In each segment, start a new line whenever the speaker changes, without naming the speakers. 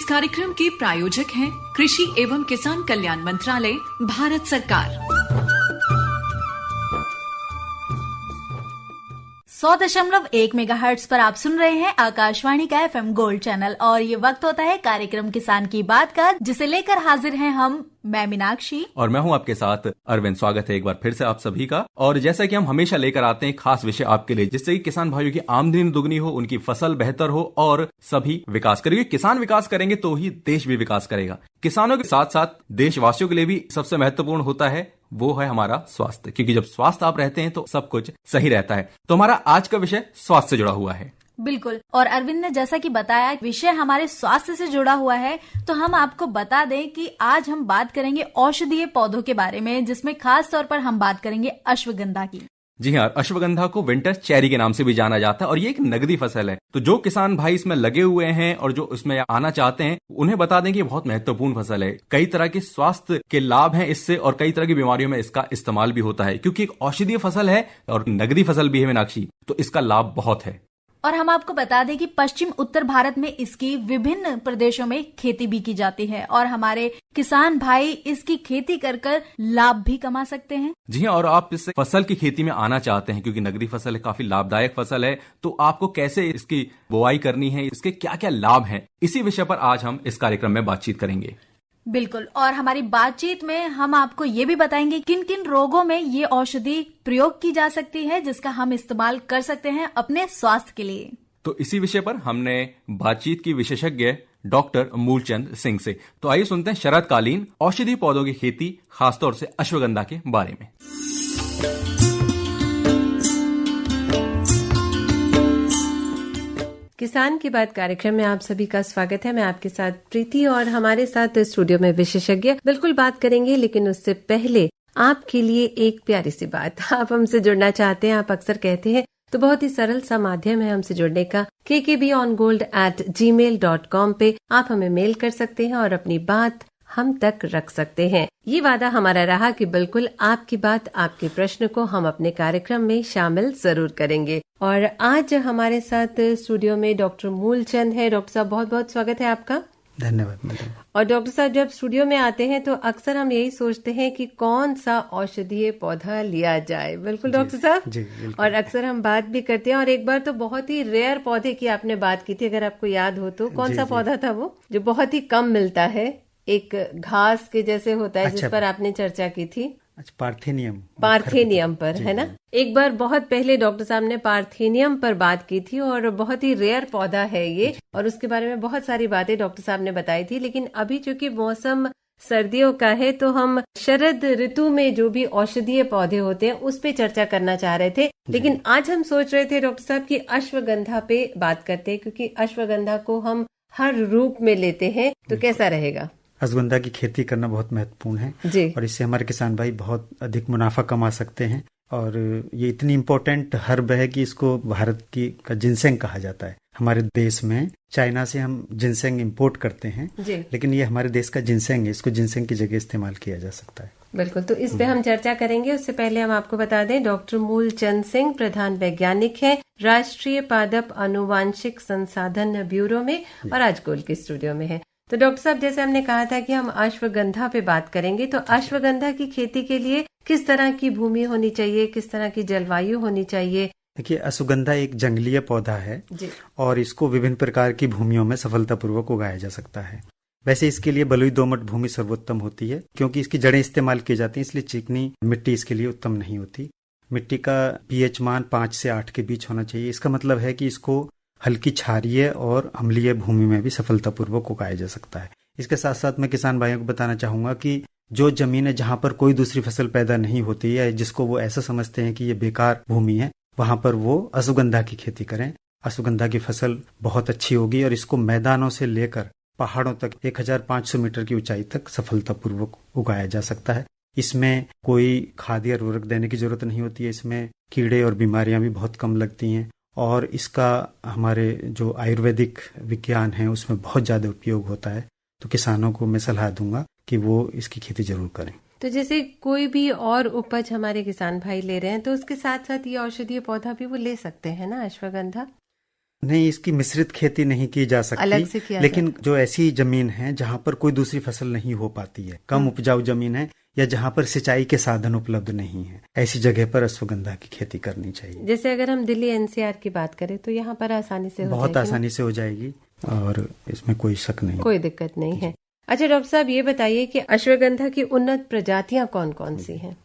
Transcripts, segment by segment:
कार्यक्रम के प्रायोजक हैं कृषि एवं किसान कल्याण मंत्रालय, भारत सरकार।
100.1 मेगाहर्ट्ज पर आप सुन रहे हैं आकाशवाणी का FM गोल्ड चैनल और ये वक्त होता है कार्यक्रम किसान की बात का, जिसे लेकर हाजिर हैं मैं मीनाक्षी
और मैं हूं आपके साथ अरविंद। स्वागत है एक बार फिर से आप सभी का। और जैसा कि हम हमेशा लेकर आते हैं खास विषय आपके लिए, जिससे कि किसान भाइयों की आमदनी दुगनी हो, उनकी फसल बेहतर हो और सभी विकास करेंगे। किसान विकास करेंगे तो ही देश भी विकास करेगा। किसानों के साथ साथ देशवासियों के लिए भी सबसे महत्वपूर्ण होता है वो है हमारा स्वास्थ्य, क्योंकि जब स्वास्थ्य आप रहते हैं तो सब कुछ सही रहता है। तो हमारा आज का विषय स्वास्थ्य से जुड़ा हुआ है।
बिल्कुल, और अरविंद ने जैसा कि बताया विषय हमारे स्वास्थ्य से जुड़ा हुआ है, तो हम आपको बता दें कि आज हम बात करेंगे औषधीय पौधों के बारे में, जिसमें खास तौर पर हम बात करेंगे अश्वगंधा की।
जी हाँ, अश्वगंधा को विंटर चेरी के नाम से भी जाना जाता है और ये एक नगदी फसल है। तो जो किसान भाई इसमें लगे हुए हैं और जो इसमें आना चाहते हैं, उन्हें बता दें कि ये बहुत महत्वपूर्ण फसल है। कई तरह के स्वास्थ्य के लाभ हैं इससे और कई तरह की बीमारियों में इसका इस्तेमाल भी होता है, क्योंकि एक औषधीय फसल है और नगदी फसल भी है मीनाक्षी, तो इसका लाभ बहुत है।
और हम आपको बता दें कि पश्चिम उत्तर भारत में इसकी विभिन्न प्रदेशों में खेती भी की जाती है और हमारे किसान भाई इसकी खेती कर लाभ भी कमा सकते हैं।
जी हाँ, और आप इस फसल की खेती में आना चाहते हैं क्योंकि नगदी फसल है, काफी लाभदायक फसल है, तो आपको कैसे इसकी बुआई करनी है, इसके क्या क्या लाभ हैं, इसी विषय पर आज हम इस कार्यक्रम में बातचीत करेंगे।
बिल्कुल, और हमारी बातचीत में हम आपको ये भी बताएंगे किन किन रोगों में ये औषधि प्रयोग की जा सकती है, जिसका हम इस्तेमाल कर सकते हैं अपने स्वास्थ्य के लिए।
तो इसी विषय पर हमने बातचीत की विशेषज्ञ डॉक्टर मूलचंद सिंह से। तो आइए सुनते हैं शरदकालीन औषधीय पौधों की खेती, खासतौर से अश्वगंधा के बारे में।
किसान की बात कार्यक्रम में आप सभी का स्वागत है। मैं आपके साथ प्रीति और हमारे साथ स्टूडियो में विशेषज्ञ बिल्कुल बात करेंगे, लेकिन उससे पहले आपके लिए एक प्यारी सी बात। आप हमसे जुड़ना चाहते हैं, आप अक्सर कहते हैं, तो बहुत ही सरल सा माध्यम है हमसे जुड़ने का। kkbongold@gmail.com पे आप हमें मेल कर सकते हैं और अपनी बात हम तक रख सकते हैं। ये वादा हमारा रहा कि बिल्कुल आपकी बात, आपके प्रश्न को हम अपने कार्यक्रम में शामिल जरूर करेंगे। और आज हमारे साथ स्टूडियो में डॉक्टर मूलचंद है। डॉक्टर साहब, बहुत बहुत स्वागत है आपका।
धन्यवाद मैडम।
और डॉक्टर साहब, जब स्टूडियो में आते हैं तो अक्सर हम यही सोचते हैं कि कौन सा औषधीय पौधा लिया जाए। बिल्कुल डॉक्टर साहब
जी, बिल्कुल।
और अक्सर हम बात भी करते हैं, और एक बार तो बहुत ही रेयर पौधे की आपने बात की थी, अगर आपको याद हो तो। कौन सा पौधा था वो जो बहुत ही कम मिलता है, एक घास के जैसे होता है, जिस पर आपने चर्चा की थी?
अच्छा, पार्थेनियम
पर, है ना? एक बार बहुत पहले डॉक्टर साहब ने पार्थेनियम पर बात की थी और बहुत ही रेयर पौधा है ये, और उसके बारे में बहुत सारी बातें डॉक्टर साहब ने बताई थी। लेकिन अभी चूंकि मौसम सर्दियों का है, तो हम शरद ऋतु में जो भी औषधीय पौधे होते हैं उस पे चर्चा करना चाह रहे थे। लेकिन आज हम सोच रहे थे डॉक्टर साहब की अश्वगंधा पे बात करते हैं, क्योंकि अश्वगंधा को हम हर रूप में लेते हैं, तो कैसा रहेगा?
अश्वगंधा की खेती करना बहुत महत्वपूर्ण है
जी।
और इससे हमारे किसान भाई बहुत अधिक मुनाफा कमा सकते हैं। और ये इतनी इम्पोर्टेंट हर्ब है कि इसको भारत का जिनसेंग कहा जाता है। हमारे देश में चाइना से हम जिनसेंग इंपोर्ट करते हैं जी। लेकिन ये हमारे देश का जिनसेंग है, इसको जिनसेंग की जगह इस्तेमाल किया जा सकता है।
बिल्कुल, तो इस पे हम चर्चा करेंगे। उससे पहले हम आपको बता दें, डॉक्टर मूलचंद सिंह प्रधान वैज्ञानिक है राष्ट्रीय पादप आनुवांशिक संसाधन ब्यूरो में, और आज गोल्ड के स्टूडियो में है। तो डॉक्टर साहब, जैसे हमने कहा था कि हम अश्वगंधा पे बात करेंगे, तो अश्वगंधा की खेती के लिए किस तरह की भूमि होनी चाहिए, किस तरह की जलवायु होनी चाहिए?
देखिए, अश्वगंधा एक जंगलीय पौधा है
जी।
और इसको विभिन्न प्रकार की भूमियों में सफलतापूर्वक उगाया जा सकता है। वैसे इसके लिए बलुई दोमट भूमि सर्वोत्तम होती है, क्योंकि इसकी जड़ें इस्तेमाल की जाती हैं, इसलिए चिकनी मिट्टी इसके लिए उत्तम नहीं होती। मिट्टी का pH मान 5 से 8 के बीच होना चाहिए। इसका मतलब है कि इसको हल्की क्षारीय और अम्लीय भूमि में भी सफलतापूर्वक उगाया जा सकता है। इसके साथ साथ मैं किसान भाइयों को बताना चाहूंगा कि जो जमीन है जहां पर कोई दूसरी फसल पैदा नहीं होती है, जिसको वो ऐसा समझते हैं कि ये बेकार भूमि है, वहां पर वो अश्वगंधा की खेती करें। अश्वगंधा की फसल बहुत अच्छी होगी और इसको मैदानों से लेकर पहाड़ों तक 1500 मीटर की ऊंचाई तक सफलतापूर्वक उगाया जा सकता है। इसमें कोई खाद या उर्वरक देने की जरूरत नहीं होती है। इसमें कीड़े और बीमारियां भी बहुत कम लगती हैं और इसका हमारे जो आयुर्वेदिक विज्ञान है उसमें बहुत ज्यादा उपयोग होता है। तो किसानों को मैं सलाह दूंगा कि वो इसकी खेती जरूर करें।
तो जैसे कोई भी और उपज हमारे किसान भाई ले रहे हैं, तो उसके साथ साथ ये औषधीय पौधा भी वो ले सकते हैं ना, अश्वगंधा?
नहीं, इसकी मिश्रित खेती नहीं की जा
अलग से
सकती,
किया
लेकिन जो ऐसी जमीन है जहाँ पर कोई दूसरी फसल नहीं हो पाती है, कम उपजाऊ जमीन है, या जहाँ पर सिंचाई के साधन उपलब्ध नहीं है, ऐसी जगह पर अश्वगंधा की खेती करनी चाहिए।
जैसे अगर हम दिल्ली एनसीआर की बात करें तो यहाँ पर आसानी से हो
बहुत
जाएगी ना?
आसानी से हो जाएगी और इसमें कोई शक नहीं।
कोई दिक्कत नहीं है। अच्छा डॉक्टर साहब, ये बताइए कि अश्वगंधा की उन्नत प्रजातियां कौन कौन सी हैं?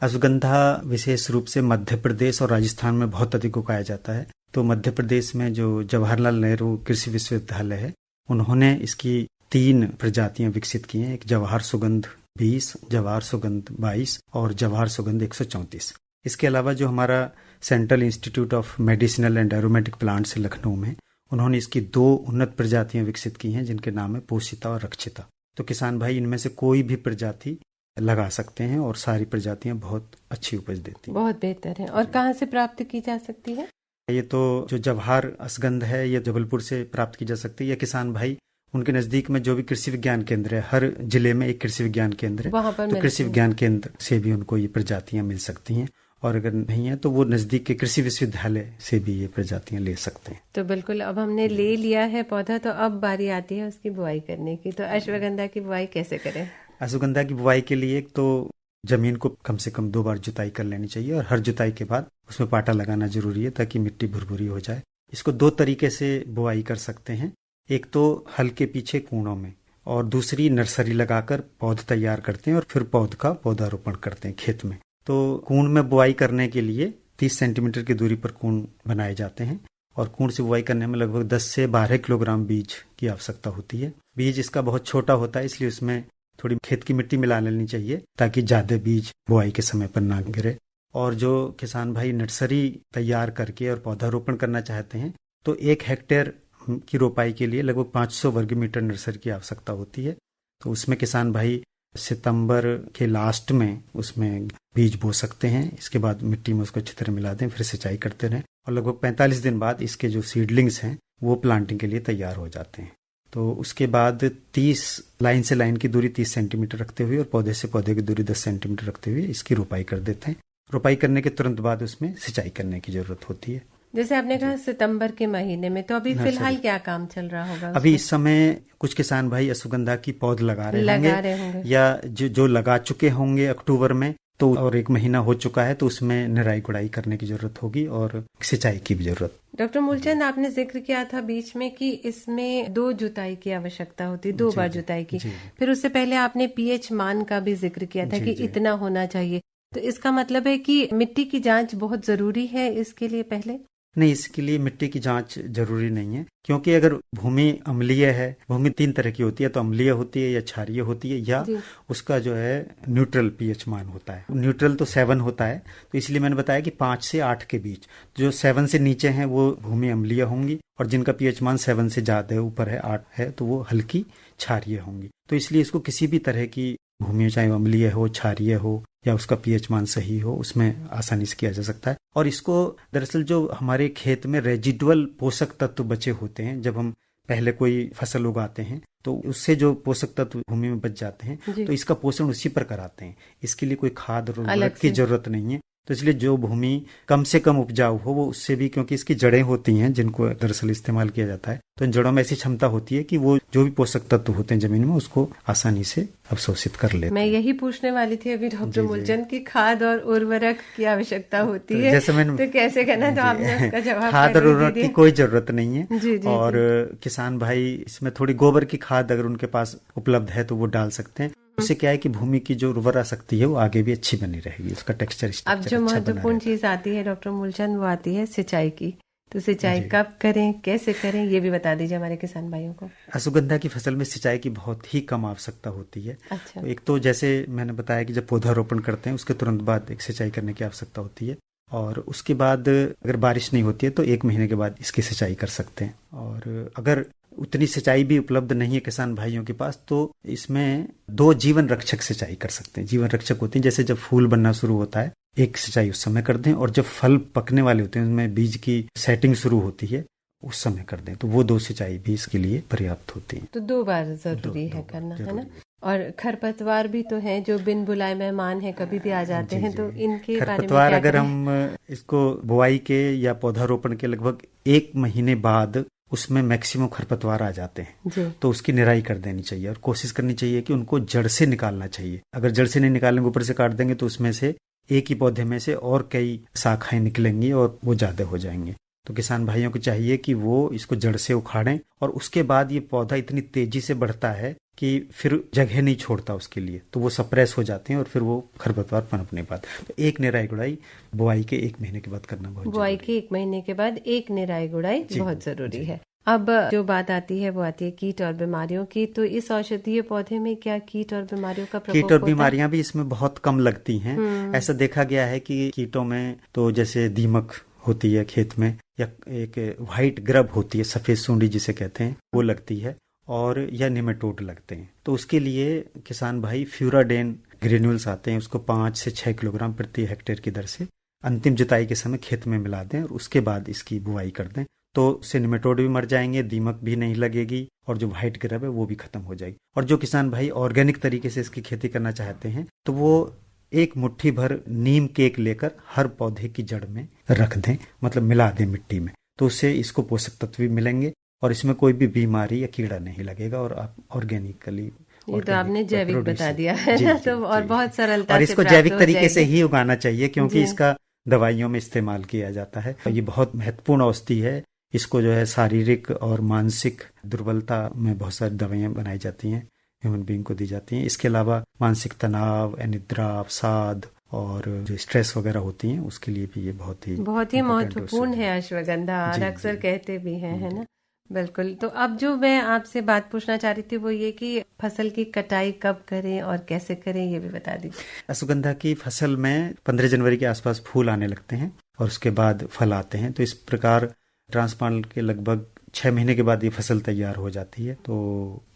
अश्वगंधा विशेष रूप से मध्य प्रदेश और राजस्थान में बहुत अधिक उगाया जाता है। तो मध्य प्रदेश में जो जवाहरलाल नेहरू कृषि विश्वविद्यालय है, उन्होंने इसकी 3 प्रजातियां विकसित की हैं। एक जवाहर सुगंध 20, जवाहर सुगंध 22 और जवाहर सुगंध 134। इसके अलावा जो हमारा central institute of medicinal and aromatic plants है लखनऊ में, उन्होंने इसकी 2 उन्नत प्रजातियां विकसित की हैं, जिनके नाम है पोषिता और रक्षिता। तो किसान भाई इनमें से कोई भी प्रजाति लगा सकते हैं और सारी प्रजातियां बहुत अच्छी उपज देती हैं।
बहुत बेहतर है। और कहाँ से प्राप्त की जा सकती है?
ये तो जो जवाहर अश्वगंध है, ये जबलपुर से प्राप्त की जा सकती है। या किसान भाई उनके नजदीक में जो भी कृषि विज्ञान केंद्र है, हर जिले में एक कृषि विज्ञान केंद्र है,
वहाँ पर
तो कृषि विज्ञान केंद्र से भी उनको ये प्रजातियां मिल सकती हैं। और अगर नहीं है तो वो नजदीक के कृषि विश्वविद्यालय से भी ये प्रजातियां ले सकते हैं।
तो बिल्कुल, अब हमने ले लिया है पौधा, तो अब बारी आती है उसकी बुआई करने की। तो अश्वगंधा की बुआई कैसे करें?
अश्वगंधा की बुआई के लिए एक तो जमीन को कम से कम 2 बार जुताई कर लेनी चाहिए और हर जुताई के बाद उसमें पाटा लगाना जरूरी है, ताकि मिट्टी भुरभुरी हो जाए। इसको 2 तरीके से बुआई कर सकते हैं। एक तो हल के पीछे कूड़ों में, और दूसरी नर्सरी लगाकर पौध तैयार करते हैं और फिर पौध का पौधारोपण करते हैं खेत में। तो कूड़ में बुआई करने के लिए 30 सेंटीमीटर की दूरी पर कूड़ बनाए जाते हैं और कूड़ से बुआई करने में लगभग 10 से 12 किलोग्राम बीज की आवश्यकता होती है। बीज इसका बहुत छोटा होता है, इसलिए उसमें थोड़ी खेत की मिट्टी मिला लेनी चाहिए, ताकि ज्यादा बीज बुआई के समय पर ना गिरे। और जो किसान भाई नर्सरी तैयार करके और पौधारोपण करना चाहते हैं, तो 1 हेक्टेयर की रोपाई के लिए लगभग 500 वर्ग मीटर नर्सरी की आवश्यकता होती है। तो उसमें किसान भाई सितंबर के लास्ट में उसमें बीज बो सकते हैं। इसके बाद मिट्टी में उसको अच्छी तरह मिला दें, फिर सिंचाई करते रहें, और लगभग 45 दिन बाद इसके जो सीडलिंग्स हैं वो प्लांटिंग के लिए तैयार हो जाते हैं। तो उसके बाद 30 लाइन से लाइन की दूरी 30 सेंटीमीटर रखते हुए और पौधे से पौधे की दूरी 10 सेंटीमीटर रखते हुए इसकी रोपाई कर देते हैं। रोपाई करने के तुरंत बाद उसमें सिंचाई करने की जरूरत होती है।
जैसे आपने कहा सितंबर के महीने में, तो अभी फिलहाल क्या काम चल रहा होगा?
अभी इस समय कुछ किसान भाई अश्वगंधा की पौध लगा रहे होंगे, या जो लगा चुके होंगे अक्टूबर में, तो और 1 महीना हो चुका है, तो उसमें निराई गुड़ाई करने की जरूरत होगी और सिंचाई की भी जरूरत।
डॉक्टर मूलचंद, आपने जिक्र किया था बीच में कि इसमें 2 जुताई की आवश्यकता होती, 2 बार जुताई की। फिर उससे पहले आपने पीएच मान का भी जिक्र किया था कि इतना होना चाहिए। तो इसका मतलब है कि मिट्टी की जांच बहुत जरूरी है इसके लिए पहले?
नहीं, इसके लिए मिट्टी की जांच जरूरी नहीं है, क्योंकि अगर भूमि अम्लीय है, भूमि 3 तरह की होती है, तो अम्लीय होती है या क्षारीय होती है, या उसका जो है न्यूट्रल पीएच मान होता है। न्यूट्रल तो 7 होता है, तो इसलिए मैंने बताया कि 5 से 8 के बीच। जो 7 से नीचे हैं वो भूमि अम्लीय होंगी, और जिनका पीएच मान 7 से ज्यादा है, ऊपर है 8 है, तो वो हल्की क्षारीय होंगी। तो इसलिए इसको किसी भी तरह की भूमि, चाहे अम्लीय हो, क्षारीय हो, या उसका पीएच मान सही हो, उसमें आसानी से किया जा सकता है। और इसको दरअसल जो हमारे खेत में रेजिडुअल पोषक तत्व बचे होते हैं, जब हम पहले कोई फसल उगाते हैं, तो उससे जो पोषक तत्व भूमि में बच जाते हैं, तो इसका पोषण उसी पर कराते हैं। इसके लिए कोई खाद और उर्वरक की जरूरत नहीं है। तो इसलिए जो भूमि कम से कम उपजाऊ हो, वो उससे भी, क्योंकि इसकी जड़ें होती हैं जिनको दरअसल इस्तेमाल किया जाता है, तो इन जड़ों में ऐसी क्षमता होती है कि वो जो भी पोषक तत्व होते हैं जमीन में, उसको आसानी से अवशोषित कर लेते हैं।
मैं यही पूछने वाली थी अभी डॉक्टर मूलचंद की खाद और उर्वरक की आवश्यकता होती है,
जैसे मैंने
तो कैसे करना, तो आपने उसका जवाब
खाद और उर्वरक की कोई जरूरत नहीं है।
जी,
और किसान भाई इसमें थोड़ी गोबर की खाद अगर उनके पास उपलब्ध है तो वो डाल सकते हैं। उससे क्या है कि भूमि की जो उर्वरा शक्ति है वो आगे भी अच्छी बनी रहेगी, उसका टेक्सचर।
अब जो महत्वपूर्ण चीज आती है डॉक्टर मूलचंद, वो आती है सिंचाई की। तो सिंचाई कब करें, कैसे करें, ये भी बता दीजिए हमारे किसान भाइयों को।
अश्वगंधा की फसल में सिंचाई की बहुत ही कम आवश्यकता होती है।
अच्छा।
तो एक तो जैसे मैंने बताया कि जब पौधारोपण करते हैं उसके तुरंत बाद एक सिंचाई करने की आवश्यकता होती है, और उसके बाद अगर बारिश नहीं होती है तो 1 महीने के बाद इसकी सिंचाई कर सकते हैं। और अगर उतनी सिंचाई भी उपलब्ध नहीं है किसान भाइयों के पास, तो इसमें 2 जीवन रक्षक सिंचाई कर सकते हैं। जीवन रक्षक होते हैं, जैसे जब फूल बनना शुरू होता है एक सिंचाई उस समय कर दें, और जब फल पकने वाले होते हैं उनमें बीज की सेटिंग शुरू होती है उस समय कर दें, तो वो 2 सिंचाई भी इसके लिए पर्याप्त होती है।
तो 2 बार जरूरी है करना, है ना। और खरपतवार भी तो है जो बिन बुलाए मेहमान है, कभी भी आ जाते हैं, तो इनके बारे में
खरपतवार अगर हम इसको बुआई के या पौधारोपण के लगभग 1 महीने बाद उसमें मैक्सिमम खरपतवार आ जाते हैं, तो उसकी निराई कर देनी चाहिए और कोशिश करनी चाहिए कि उनको जड़ से निकालना चाहिए। अगर जड़ से नहीं निकालेंगे, ऊपर से काट देंगे, तो उसमें से एक ही पौधे में से और कई शाखाएं निकलेंगी और वो ज्यादा हो जाएंगे। तो किसान भाइयों को चाहिए कि वो इसको जड़ से उखाड़ें, और उसके बाद ये पौधा इतनी तेजी से बढ़ता है कि फिर जगह नहीं छोड़ता उसके लिए, तो वो सप्रेस हो जाते हैं और फिर वो खरपतवार पनप नहीं पाते। तो एक निराई गुड़ाई बुआई के 1 महीने के बाद करना बहुत
बुआई के 1 महीने के बाद एक निराई गुड़ाई बहुत जरूरी है। अब जो बात आती है वो आती है कीट और बीमारियों की। तो इस औषधीय पौधे में क्या कीट और बीमारियों का प्रकोप
कीट और बीमारियां भी इसमें बहुत कम लगती हैं। ऐसा देखा गया है कि कीटों में तो जैसे दीमक होती है खेत में, या एक व्हाइट ग्रब होती है, सफेद सूंडी जिसे कहते हैं, वो लगती है, और या निमेटोड लगते हैं। तो उसके लिए किसान भाई फ्यूराडेन ग्रेन्यूल्स आते हैं, उसको 5 से 6 किलोग्राम प्रति हेक्टेयर की दर से अंतिम जुताई के समय खेत में मिला दें और उसके बाद इसकी बुआई कर दें। तो उससे निमेटोड भी मर जाएंगे, दीमक भी नहीं लगेगी, और जो व्हाइट ग्रब है वो भी खत्म हो जाएगी। और जो किसान भाई ऑर्गेनिक तरीके से इसकी खेती करना चाहते हैं, तो वो 1 मुट्ठी भर नीम केक लेकर हर पौधे की जड़ में रख दें, मतलब मिला दें मिट्टी में, तो उससे इसको पोषक तत्व भी मिलेंगे और इसमें कोई भी बीमारी या कीड़ा नहीं लगेगा, और आप ऑर्गेनिकली,
ये तो आपने जैविक बता दिया है ना, तो और बहुत सरलता
और
से
इसको जैविक तरीके से ही उगाना चाहिए, क्योंकि इसका दवाइयों में इस्तेमाल किया जाता है। ये बहुत महत्वपूर्ण औषधि है। इसको जो है शारीरिक और मानसिक दुर्बलता में बहुत सारी दवाइयां बनाई जाती हैं, ह्यूमन बीइंग को दी जाती हैं। इसके अलावा मानसिक तनाव, अनिद्रा, अवसाद और जो स्ट्रेस वगैरह होती हैं, उसके लिए भी ये बहुत ही
महत्वपूर्ण है अश्वगंधा, और अक्सर कहते भी हैं, है ना। बिल्कुल। तो अब जो मैं आपसे बात पूछना चाह रही थी वो ये कि फसल की कटाई कब करें और कैसे करें, ये भी बता दीजिए।
अश्वगंधा की फसल में 15 जनवरी के आसपास फूल आने लगते हैं और उसके बाद फल आते हैं। तो इस प्रकार ट्रांसप्लांट के लगभग 6 महीने के बाद ये फसल तैयार हो जाती है। तो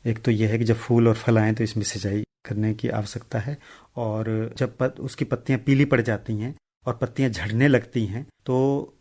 एक तो यह है कि जब फूल और फल आए तो इसमें सिंचाई करने की आवश्यकता है, और जब उसकी पत्तियां पीली पड़ जाती हैं और पत्तियां झड़ने लगती हैं तो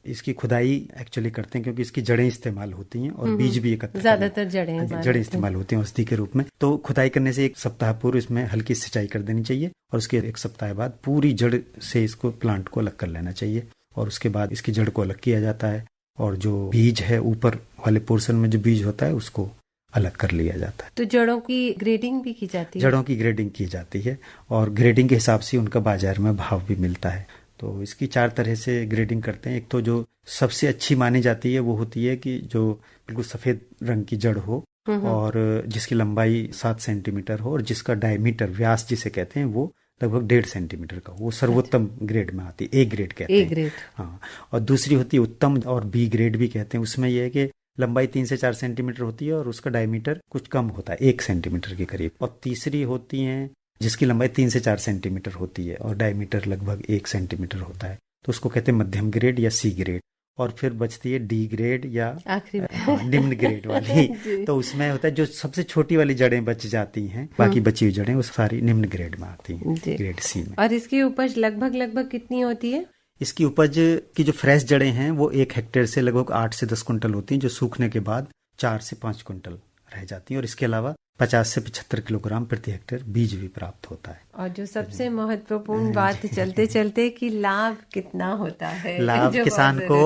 इसकी खुदाई एक्चुअली करते हैं, क्योंकि इसकी जड़ें इस्तेमाल होती हैं और बीज भी एकत्र,
ज्यादातर जड़ें
इस्तेमाल होती हैं औषधि के रूप में। तो खुदाई करने से 1 सप्ताह पूर्व इसमें हल्की सिंचाई कर देनी चाहिए, और उसके 1 सप्ताह बाद पूरी जड़ से इसको प्लांट को अलग कर लेना चाहिए, और उसके बाद इसकी जड़ को अलग किया जाता है, और जो बीज है ऊपर वाले पोर्शन में जो बीज होता है उसको अलग कर लिया जाता है।
तो जड़ों की ग्रेडिंग भी की जाती है?
जड़ों की ग्रेडिंग की जाती है, और ग्रेडिंग के हिसाब से उनका बाजार में भाव भी मिलता है। तो इसकी 4 तरह से ग्रेडिंग करते हैं। एक तो जो सबसे अच्छी मानी जाती है वो होती है कि जो बिल्कुल सफेद रंग की जड़ हो और जिसकी लंबाई 7 सेंटीमीटर हो, और जिसका डायमीटर, व्यास जिसे कहते हैं, वो लगभग 1.5 सेंटीमीटर का, वो सर्वोत्तम ग्रेड में आती है। ए ग्रेड कहते हैं। ग्रेड। हाँ। और दूसरी होती है उत्तम, और बी ग्रेड भी कहते हैं। उसमें यह है कि लंबाई 3 से 4 सेंटीमीटर होती है और उसका डायमीटर कुछ कम होता है, 1 सेंटीमीटर के करीब। और तीसरी होती है जिसकी लंबाई 3 से 4 सेंटीमीटर होती है और डायमीटर लगभग 1 सेंटीमीटर होता है, तो उसको कहते हैं मध्यम ग्रेड या सी ग्रेड। और फिर बचती है डी ग्रेड या निम्न ग्रेड वाली। तो उसमें होता है जो सबसे छोटी वाली जड़ें बच जाती हैं, बाकी बची हुई जड़ें वो सारी निम्न ग्रेड में आती हैं, ग्रेड सी में।
और इसकी उपज लगभग कितनी होती है?
इसकी उपज की जो फ्रेश जड़ें हैं वो 1 हेक्टेयर से लगभग 8 से 10 कुंटल होती हैं, जो सूखने के बाद 4 से 5 कुंटल रह जाती हैं। और इसके अलावा 50 से 75 किलोग्राम प्रति हेक्टेयर बीज भी प्राप्त होता है।
और जो सबसे महत्वपूर्ण बात चलते चलते कि लाभ कितना होता है?
लाभ किसान को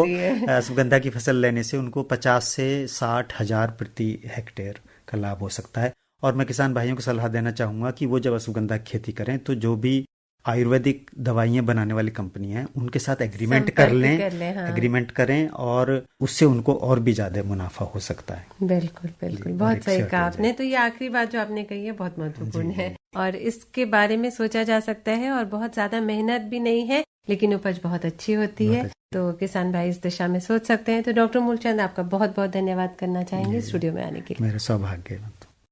अश्वगंधा की फसल लेने से उनको 50 से 60 हजार प्रति हेक्टेयर का लाभ हो सकता है। और मैं किसान भाइयों को सलाह देना चाहूंगा कि वो जब अश्वगंधा की खेती करें तो जो भी आयुर्वेदिक दवाइयां बनाने वाली कंपनियां हैं उनके साथ एग्रीमेंट कर लें, हाँ। एग्रीमेंट करें, और उससे उनको और भी ज्यादा मुनाफा हो सकता है।
बिल्कुल बहुत सही कहा आपने। तो ये आखिरी बात जो आपने कही है बहुत महत्वपूर्ण है, और इसके बारे में सोचा जा सकता है, और बहुत ज्यादा मेहनत भी नहीं है, लेकिन उपज बहुत अच्छी होती है। तो किसान भाई इस दिशा में सोच सकते हैं। तो डॉक्टर मूलचंद, आपका बहुत बहुत धन्यवाद करना चाहेंगे स्टूडियो में आने के लिए।
मेरा सौभाग्य।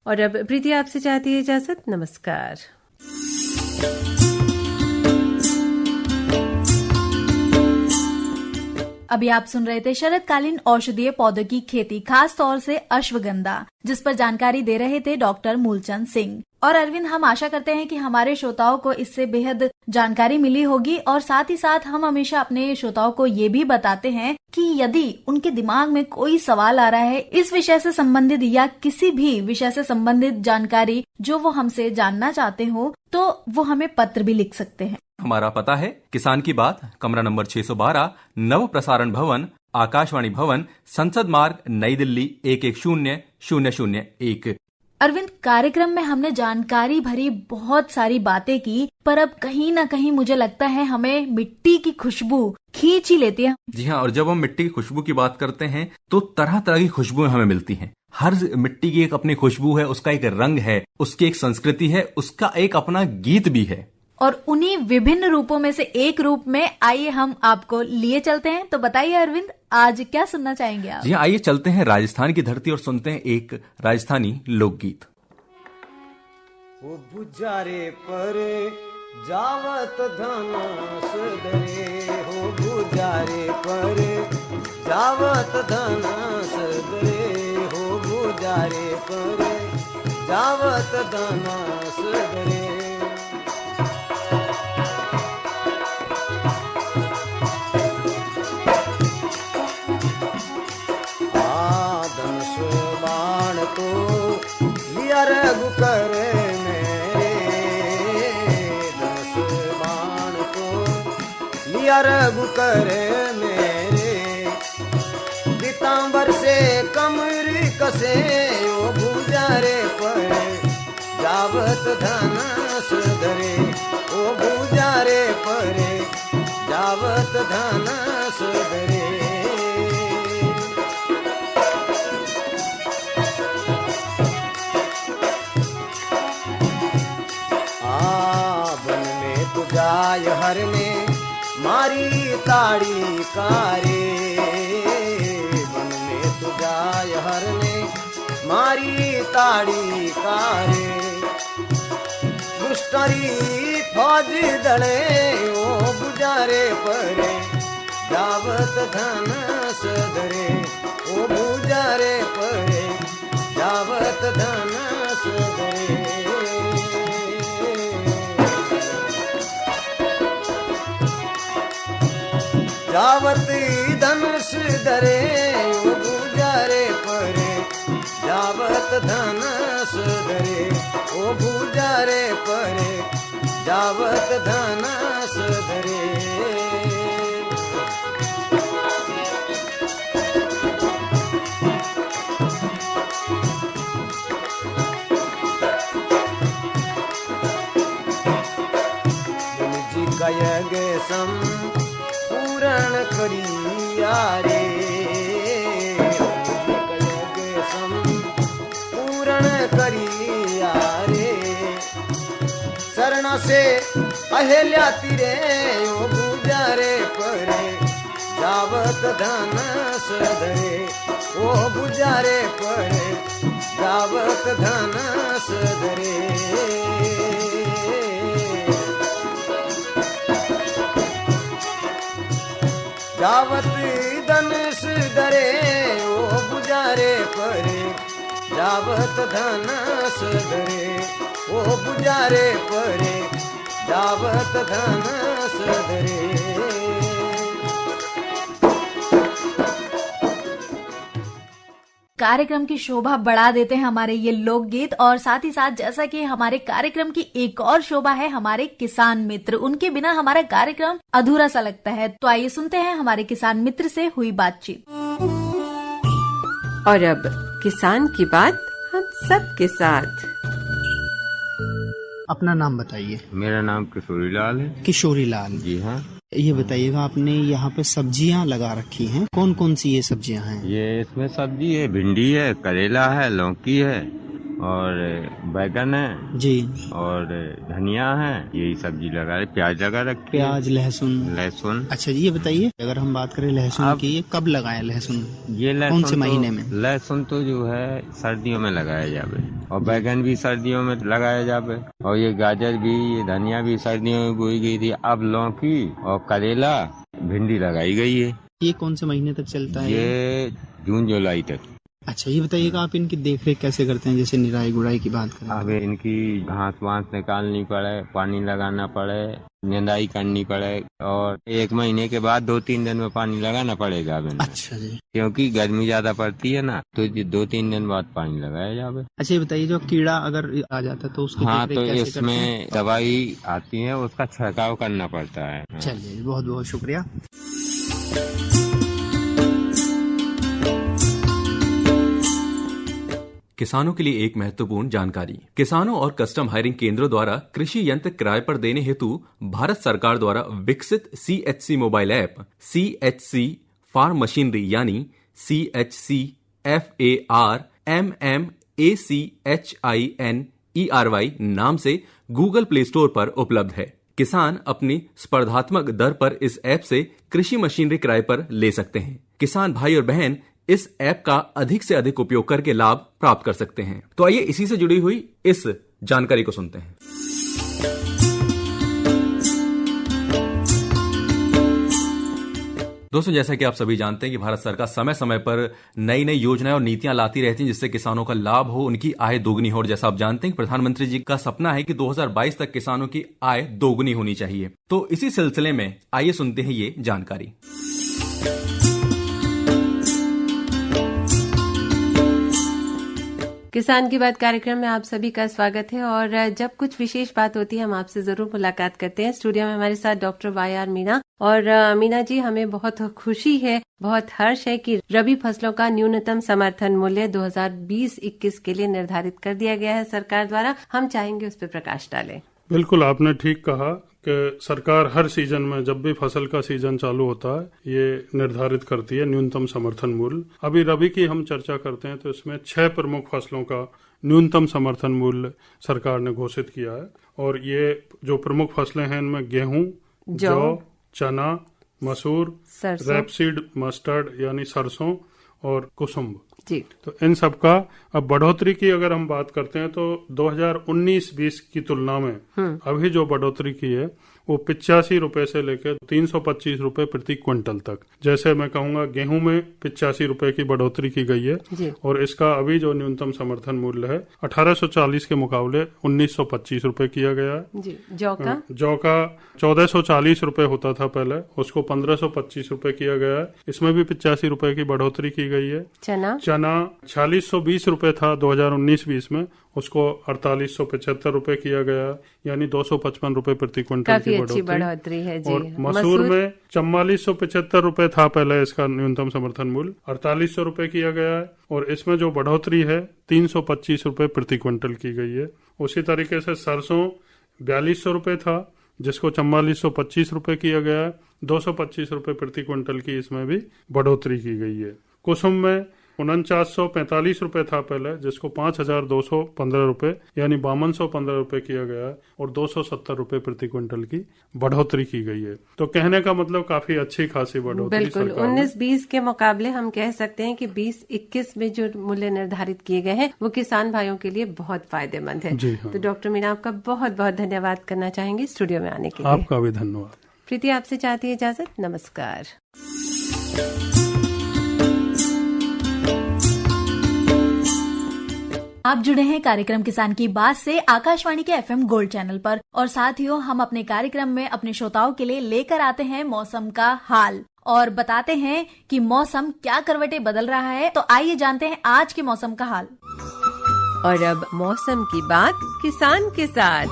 और अब प्रीति आपसे चाहती है इजाजत। नमस्कार।
अभी आप सुन रहे थे शरदकालीन औषधीय पौधों की खेती, खास तौर से अश्वगंधा, जिस पर जानकारी दे रहे थे डॉक्टर मूलचंद सिंह। और अरविंद, हम आशा करते हैं कि हमारे श्रोताओं को इससे बेहद जानकारी मिली होगी, और साथ ही साथ हम हमेशा अपने श्रोताओं को ये भी बताते हैं कि यदि उनके दिमाग में कोई सवाल आ रहा है इस विषय से संबंधित या किसी भी विषय से संबंधित जानकारी जो वो हमसे जानना चाहते हो, तो वो हमें पत्र भी लिख सकते हैं।
हमारा पता है किसान की बात, कमरा नंबर 612, नव प्रसारण भवन, आकाशवाणी भवन, संसद मार्ग, नई दिल्ली 110001।
अरविंद, कार्यक्रम में हमने जानकारी भरी बहुत सारी बातें की, पर अब कहीं ना कहीं मुझे लगता है हमें मिट्टी की खुशबू खींच ही लेती है।
जी हाँ, और जब हम मिट्टी की खुशबू की बात करते हैं तो तरह तरह की खुशबुएं हमें मिलती हैं। हर मिट्टी की एक अपनी खुशबू है, उसका एक रंग है, उसकी एक संस्कृति है, उसका एक अपना गीत भी है।
और उन्हीं विभिन्न रूपों में से एक रूप में आइए हम आपको लिए चलते हैं। तो बताइए अरविंद, आज क्या सुनना चाहेंगे आप?
जी हाँ, आइए चलते हैं राजस्थान की धरती और सुनते हैं एक राजस्थानी लोकगीत।
वो बुझारे पर जावत धनस दरे, हो बुझारे पर जावत धनस दरे, हो बुझारे पर जावत धनस दरे। रघु करे मेरे दस बाण को लिया रघु करे मेरे, पीतांबर से कमरी कसे ओ भुजारे पर जावत धनस धरे, ओ भुजारे पर जावत धनस धरे। जाय हर ने मारी ताड़ी कारे, वन में तू जाय हर ने मारी ताड़ी कारे। दुष्टरी फौज दड़े ओ बुझारे परे जावत धनस धरे, ओ बुझारे परे जावत धनस धरे। जावत धनुष धरे ओ भुजारे परे जावत धनुष धरे, ओ भुजारे परे जावत धनुष धरे। जी कयग सम पूरण करिया रे, सम पूरण करिया रे। शरण से अहेल्या तिरे ओ बुझारे परे जावत धनस धरे, ओ बुझारे परे जावत धनस धरे। जावत धनुष धरे ओ बुझारे परे जावत धनुष धरे, ओ बुझारे परे जावत धनुष धरे।
कार्यक्रम की शोभा बढ़ा देते हैं हमारे ये लोकगीत, और साथ ही साथ जैसा कि हमारे कार्यक्रम की एक और शोभा है हमारे किसान मित्र, उनके बिना हमारा कार्यक्रम अधूरा सा लगता है। तो आइए सुनते हैं हमारे किसान मित्र से हुई बातचीत।
और अब किसान की बात हम सब के साथ।
अपना नाम बताइए।
मेरा नाम किशोरी लाल है।
किशोरी लाल जी हाँ। ये बताइएगा, आपने यहाँ पे सब्जियाँ लगा रखी हैं, कौन कौन सी ये सब्जियाँ हैं?
ये इसमें सब्जी है, भिंडी है, करेला है, लौकी है और बैगन है
जी, और
धनिया है, यही सब्जी लगा है। प्याज लगा रखी,
प्याज, लहसुन। अच्छा जी, ये बताइए, अगर हम बात करें लहसुन की, ये कब लगाए लहसुन?
ये लहसुन
कौन से महीने में?
लहसुन तो जो है सर्दियों में लगाया जावे, और बैगन भी सर्दियों में लगाया जावे, और ये गाजर भी, ये धनिया भी सर्दियों में बोई गई थी। अब लौकी और करेला, भिंडी लगाई गई है।
ये कौन से महीने तक चलता है?
ये जून जुलाई तक।
अच्छा, ये बताइएगा, आप इनकी देखरेख कैसे करते हैं? जैसे निराई गुड़ाई की बात करें,
अब इनकी घास वास निकालनी पड़े, पानी लगाना पड़े, निंदाई करनी पड़े, और 1 महीने के बाद 2-3 दिन में पानी लगाना पड़ेगा अब।
अच्छा जी,
क्योंकि गर्मी ज्यादा पड़ती है ना, तो 2-3 दिन बाद पानी लगाया जावे।
अच्छा, ये बताइए, जो कीड़ा अगर आ जाता है तो उसकी
हाँ, तो इसमें दवाई आती है, उसका छिड़काव करना पड़ता है।
चलिए, बहुत बहुत शुक्रिया।
किसानों के लिए एक महत्वपूर्ण जानकारी। किसानों और कस्टम हायरिंग केंद्रों द्वारा कृषि यंत्र किराए पर देने हेतु भारत सरकार द्वारा विकसित CHC mobile app CHC farm machinery यानी CHC FARMMACHINERY नाम से गूगल प्ले स्टोर पर उपलब्ध है। किसान अपनी स्पर्धात्मक दर पर इस ऐप से कृषि मशीनरी किराए पर ले सकते हैं। किसान भाई और बहन इस ऐप का अधिक से अधिक उपयोग करके लाभ प्राप्त कर सकते हैं। तो आइए इसी से जुड़ी हुई इस जानकारी को सुनते हैं। दोस्तों, जैसा कि आप सभी जानते हैं कि भारत सरकार समय समय पर नई नई योजनाएं और नीतियां लाती रहती हैं जिससे किसानों का लाभ हो, उनकी आय दोगुनी हो। और जैसा आप जानते हैं कि प्रधानमंत्री जी का सपना है कि 2022 तक किसानों की आय दोगुनी होनी चाहिए। तो इसी सिलसिले में आइए सुनते हैं ये जानकारी।
किसान की बात कार्यक्रम में आप सभी का स्वागत है। और जब कुछ विशेष बात होती है हम आपसे जरूर मुलाकात करते हैं। स्टूडियो में हमारे साथ डॉक्टर YR मीना। और मीना जी, हमें बहुत खुशी है, बहुत हर्ष है कि रबी फसलों का न्यूनतम समर्थन मूल्य 2020-21 के लिए निर्धारित कर दिया गया है सरकार द्वारा। हम चाहेंगे उस पर प्रकाश डालें।
बिल्कुल, आपने ठीक कहा कि सरकार हर सीजन में जब भी फसल का सीजन चालू होता है ये निर्धारित करती है न्यूनतम समर्थन मूल्य। अभी रबी की हम चर्चा करते हैं तो इसमें 6 प्रमुख फसलों का न्यूनतम समर्थन मूल्य सरकार ने घोषित किया है। और ये जो प्रमुख फसलें हैं इनमें गेहूं, जौ, चना, मसूर, रैपसीड मस्टर्ड यानी सरसों और कुसुम्ब जी। तो इन सब का अब बढ़ोतरी की अगर हम बात करते हैं तो 2019-20 की तुलना में अभी जो बढ़ोतरी की है वो 85 रुपए से लेकर 325 रुपए प्रति क्विंटल तक। जैसे मैं कहूंगा गेहूं में 85 रुपए की बढ़ोतरी की गई है और इसका अभी जो न्यूनतम समर्थन मूल्य है 1840 के मुकाबले 1925 रुपए किया गया है।
जौ
का 1440 रुपए होता था पहले, उसको 1525 रुपए किया गया है। इसमें भी 85 रुपए की बढ़ोतरी की गई है।
चना
4620 रुपए था 2019-20 में, उसको 4875 रुपए किया गया, यानी 255 रुपए प्रति क्विंटल की
बढ़ोतरी है जी।
और मसूर में 4475 रुपए था पहले इसका न्यूनतम समर्थन मूल्य, 4800 रुपए किया गया है और इसमें जो बढ़ोतरी है 325 रुपए प्रति क्विंटल की गई है। उसी तरीके से सरसों 4200 रुपए था जिसको 4425 रुपए किया गया है, 225 रुपए प्रति क्विंटल की इसमें भी बढ़ोतरी की गई है। कुसुम में 4945 रुपए था पहले जिसको 5215 रुपए यानी 5215 रुपए किया गया है और 270 रुपए प्रति क्विंटल की बढ़ोतरी की गई है। तो कहने का मतलब काफी अच्छी खासी बढ़ोतरी।
बिल्कुल, 19-20 के मुकाबले हम कह सकते हैं कि 20-21 में जो मूल्य निर्धारित किए गए हैं वो किसान भाइयों के लिए बहुत फायदेमंद है।
हाँ।
तो डॉक्टर मीना, आपका बहुत बहुत धन्यवाद करना चाहेंगे स्टूडियो में आने के लिए।
आपका भी धन्यवाद।
प्रीति आपसे चाहती है इजाजत, नमस्कार।
आप जुड़े हैं कार्यक्रम किसान की बात से आकाशवाणी के FM गोल्ड चैनल पर। और साथियों, हम अपने कार्यक्रम में अपने श्रोताओं के लिए लेकर आते हैं मौसम का हाल और बताते हैं कि मौसम क्या करवटें बदल रहा है। तो आइए जानते हैं आज के मौसम का हाल।
और अब मौसम की बात किसान के साथ।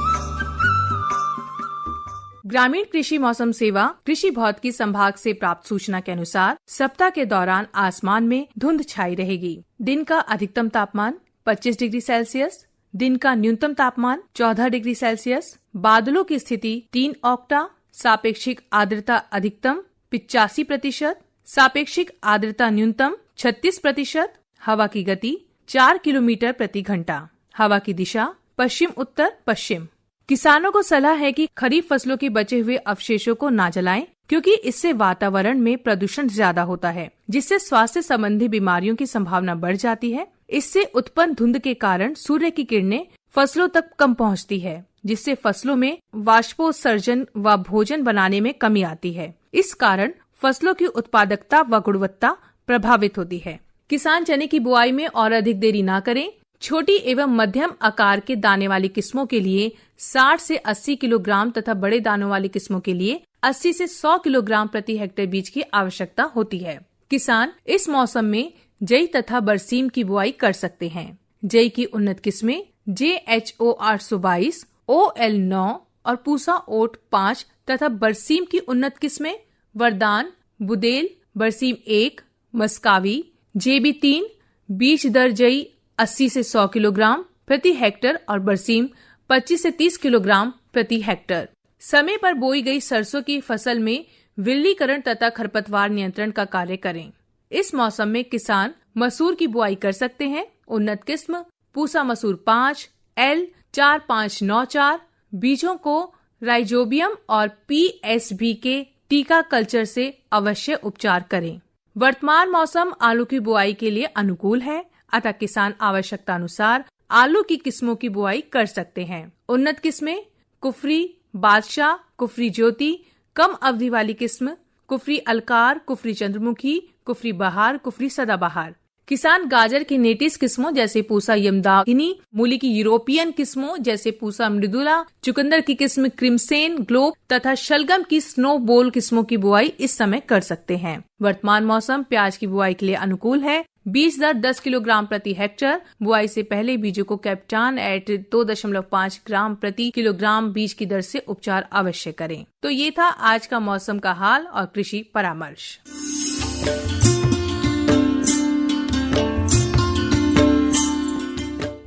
ग्रामीण कृषि मौसम सेवा कृषि भौतिकी संभाग से प्राप्त सूचना के अनुसार सप्ताह के दौरान आसमान में धुंध छाई रहेगी। दिन का अधिकतम तापमान 25 डिग्री सेल्सियस, दिन का न्यूनतम तापमान 14 डिग्री सेल्सियस, बादलों की स्थिति 3 ऑक्टा, सापेक्षिक आर्द्रता अधिकतम 85%, सापेक्षिक आर्द्रता न्यूनतम 36%, हवा की गति 4 किलोमीटर प्रति घंटा, हवा की दिशा पश्चिम उत्तर पश्चिम। किसानों को सलाह है कि खरीफ फसलों के बचे हुए अवशेषों को ना जलाएं क्योंकि इससे वातावरण में प्रदूषण ज्यादा होता है जिससे स्वास्थ्य संबंधी बीमारियों की संभावना बढ़ जाती है। इससे उत्पन्न धुंध के कारण सूर्य की किरणें फसलों तक कम पहुंचती है जिससे फसलों में वाष्पोत्सर्जन व भोजन बनाने में कमी आती है। इस कारण फसलों की उत्पादकता व गुणवत्ता प्रभावित होती है। किसान चने की बुआई में और अधिक देरी न करें। छोटी एवं मध्यम आकार के दाने वाली किस्मों के लिए 60 से 80 किलोग्राम तथा बड़े दानों वाली किस्मों के लिए 80 से 100 किलोग्राम प्रति हेक्टेयर बीज की आवश्यकता होती है। किसान इस मौसम में जई तथा बरसीम की बुआई कर सकते हैं। जई की उन्नत किस्में JHO 822, OL 9 और पूसा ओट 5 तथा बरसीम की उन्नत किस्में वरदान, बुदेल, बरसीम 1, मस्कावी, JB 3, बीज दर जई 80 से 100 किलोग्राम प्रति हेक्टर और बरसीम 25 से 30 किलोग्राम प्रति हेक्टर। समय पर बोई गई सरसों की फसल में विरलीकरण तथा खरपतवार नियंत्रण का कार्य करें। इस मौसम में किसान मसूर की बुआई कर सकते हैं। उन्नत किस्म पूसा मसूर 5 L 4594 बीजों को राइजोबियम और PSB के टीका कल्चर से अवश्य उपचार करें। वर्तमान मौसम आलू की बुआई के लिए अनुकूल है, अतः किसान आवश्यकता अनुसार आलू की किस्मों की बुआई कर सकते हैं। उन्नत किस्में कुफरी बादशाह, कुफरी ज्योति, कम अवधि वाली किस्म कुफरी अलकार, कुफरी चंद्रमुखी, कुफरी बहार, कुफरी सदाबहार। किसान गाजर की नेटिस किस्मों जैसे पूसा यमदाकिनी, मूली की यूरोपियन किस्मों जैसे पूसा मृदुला, चुकंदर की किस्म क्रिमसेन ग्लोब तथा शलगम की स्नो बोल किस्मों की बुआई इस समय कर सकते हैं। वर्तमान मौसम प्याज की बुआई के लिए अनुकूल है। बीज दर 10 किलोग्राम प्रति हेक्टर। बुआई से पहले बीजों को कैप्टान एट 2.5 ग्राम प्रति किलोग्राम बीज की दर से उपचार अवश्य करें। तो ये था आज का मौसम का हाल और कृषि परामर्श।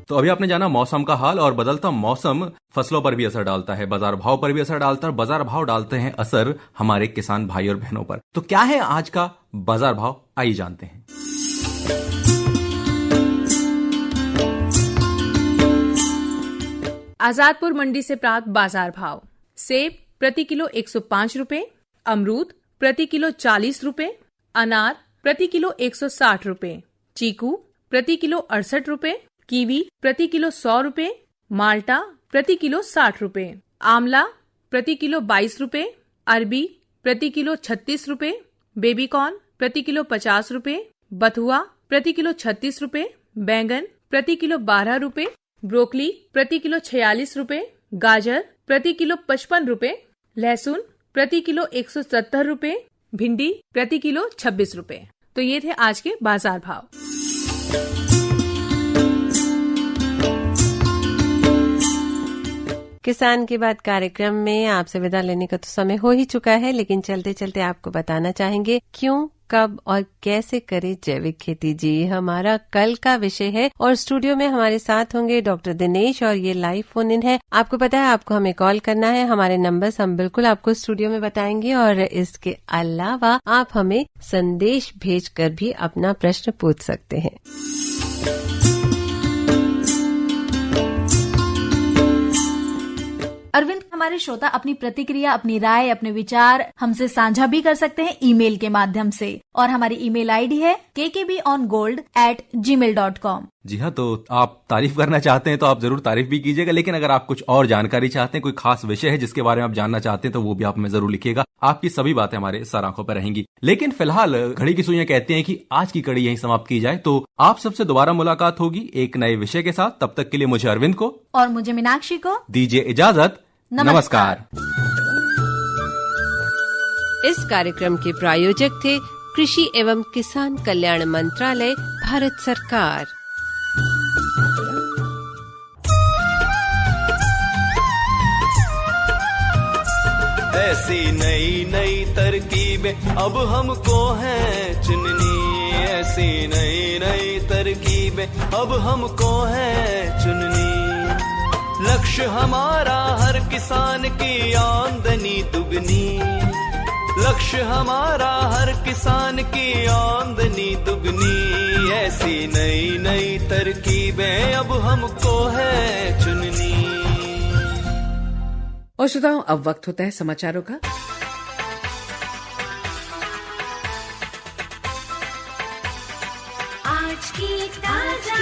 तो अभी आपने जाना मौसम का हाल, और बदलता मौसम फसलों पर भी असर डालता है, बाजार भाव पर भी असर डालता है, और बाजार भाव डालते हैं असर हमारे किसान भाई और बहनों पर। तो क्या है आज का बाजार भाव, आइए जानते हैं।
आजादपुर मंडी से प्राप्त बाजार भाव। सेब प्रति किलो 105 रुपए, अमरूद प्रति किलो 40 रुपए, अनार प्रति किलो 160 रुपए, चीकू प्रति किलो 68 रुपए, कीवी प्रति किलो 100 रुपए, माल्टा प्रति किलो 60 रुपए, आंवला प्रति किलो 22 रुपए, अरबी प्रति किलो 36 रुपए, बेबीकॉर्न प्रति किलो 50 रुपए, बथुआ प्रति किलो 36 रुपए, बैंगन प्रति किलो 12 रुपए, ब्रोकली प्रति किलो 46 रुपए, गाजर प्रति किलो 55 रुपए, लहसुन प्रति किलो 170 रुपए, भिंडी प्रति किलो 26 रुपए। तो ये थे आज के बाजार भाव।
किसान की बात कार्यक्रम में आपसे विदा लेने का तो समय हो ही चुका है, लेकिन चलते चलते आपको बताना चाहेंगे क्यों, कब और कैसे करें जैविक खेती। जी हमारा कल का विषय है और स्टूडियो में हमारे साथ होंगे डॉक्टर दिनेश और ये लाइव फोन इन है। आपको पता है आपको हमें कॉल करना है, हमारे नंबर्स हम बिल्कुल आपको स्टूडियो में बताएंगे और इसके अलावा आप हमें संदेश भेजकर भी अपना प्रश्न पूछ सकते हैं।
अरविंद, हमारे श्रोता अपनी प्रतिक्रिया, अपनी राय, अपने विचार हमसे साझा भी कर सकते हैं ईमेल के माध्यम से, और हमारी ईमेल आईडी है kkbongold@gmail.com।
जी हाँ, तो आप तारीफ करना चाहते हैं तो आप जरूर तारीफ भी कीजिएगा, लेकिन अगर आप कुछ और जानकारी चाहते हैं, कोई खास विषय है जिसके बारे में आप जानना चाहते हैं, तो वो भी आप में जरूर लिखिएगा। आपकी सभी बातें हमारे सर आंखों पर रहेंगी। लेकिन फिलहाल घड़ी की सुइयां कहती हैं कि आज की कड़ी यहीं समाप्त की जाए। तो आप सबसे दोबारा मुलाकात होगी एक नए विषय के साथ। तब तक के लिए मुझे अरविंद को
और मुझे मीनाक्षी को
दीजिए इजाजत। नमस्कार।
इस कार्यक्रम के प्रायोजक थे कृषि एवं किसान कल्याण मंत्रालय, भारत सरकार।
ऐसी नई नई तरकीबें अब हमको हैं चुननी, ऐसी नई नई तरकीबें अब हमको हैं चुननी। लक्ष्य हमारा हर किसान की आमदनी दुगनी, लक्ष्य हमारा हर किसान की आमदनी दुगनी। ऐसी नई नई तरकीबें अब हमको है चुननी।
और श्रोताओं, अब वक्त होता है समाचारों का।
आज की ताजा